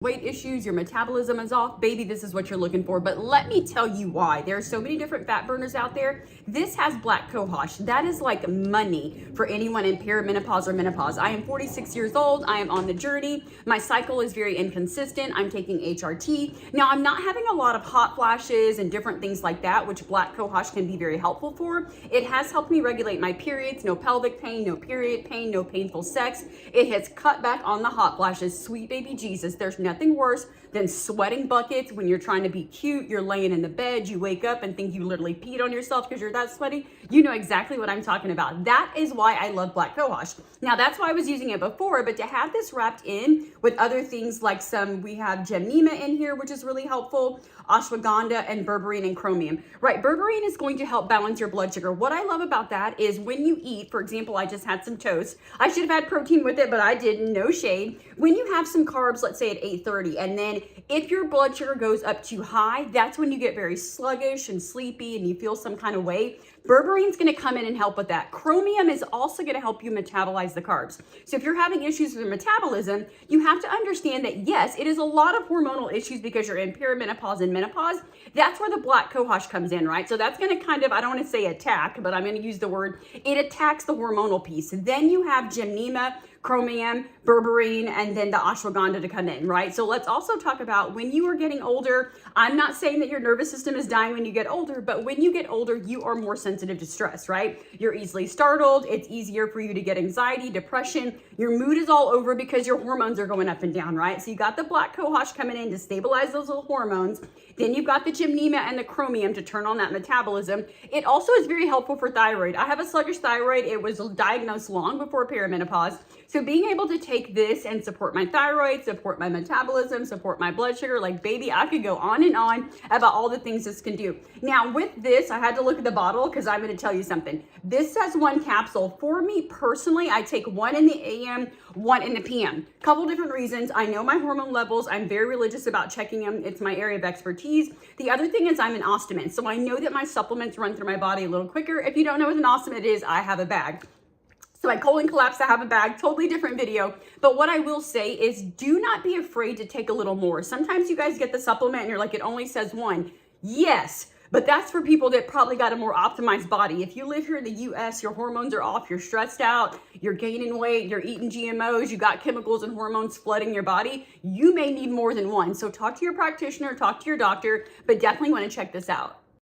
weight issues, your metabolism is off, baby, this is what you're looking for. But let me tell you why. There are so many different fat burners out there. This has black cohosh. That is like money for anyone in perimenopause or menopause. I am 46 years old. I am on the journey. My cycle is very inconsistent. I'm taking HRT. Now, I'm not having a lot of hot flashes and different things like that, which black cohosh can be very helpful for. It has helped me regulate my periods, no pelvic pain, no period pain, no painful sex. It has cut back on the hot flashes. Sweet baby Jesus, there's nothing worse than sweating buckets when you're trying to be cute. You're laying in the bed, you wake up and think you literally peed on yourself because you're that sweaty. You know exactly what I'm talking about. That is why I love black cohosh. Now, that's why I was using it before, but to have this wrapped in with other things like we have Gemnema in here, which is really helpful, ashwagandha and berberine and chromium. Right, berberine is going to help balance your blood sugar. What I love about that is when you eat, for example, I just had some toast. I should have had protein with it, but I didn't, no shade. When you have some carbs, let's say at 8:30, and then if your blood sugar goes up too high, that's when you get very sluggish and sleepy and you feel some kind of way. Berberine is going to come in and help with that. Chromium is also going to help you metabolize the carbs. So if you're having issues with your metabolism, you have to understand that yes, it is a lot of hormonal issues because you're in perimenopause and menopause. That's where the black cohosh comes in, right? So that's going to kind of, I don't want to say attack, but I'm going to use the word, it attacks the hormonal piece. Then you have Gemnema, chromium, berberine, and then the ashwagandha to come in, right? So let's also talk about when you are getting older. I'm not saying that your nervous system is dying when you get older, but when you get older, you are more sensitive to stress, right? You're easily startled. It's easier for you to get anxiety, depression. Your mood is all over because your hormones are going up and down, right? So you got the black cohosh coming in to stabilize those little hormones. Then you've got the Gemnema and the chromium to turn on that metabolism. It also is very helpful for thyroid. I have a sluggish thyroid. It was diagnosed long before perimenopause. So being able to take this and support my thyroid, support my metabolism, support my blood sugar, like baby, I could go on and on about all the things this can do. Now with this, I had to look at the bottle because I'm going to tell you something. This says 1 capsule. For me personally, I take 1 in the AM, 1 in the PM. Couple different reasons. I know my hormone levels. I'm very religious about checking them. It's my area of expertise. The other thing is I'm an ostomate. So I know that my supplements run through my body a little quicker. If you don't know what an ostomate is, I have a bag. So my colon collapsed, I have a bag, totally different video. But what I will say is do not be afraid to take a little more. Sometimes you guys get the supplement and you're like, it only says 1. Yes, but that's for people that probably got a more optimized body. If you live here in the US, your hormones are off, you're stressed out, you're gaining weight, you're eating GMOs, you got chemicals and hormones flooding your body, you may need more than 1. So talk to your practitioner, talk to your doctor, but definitely want to check this out.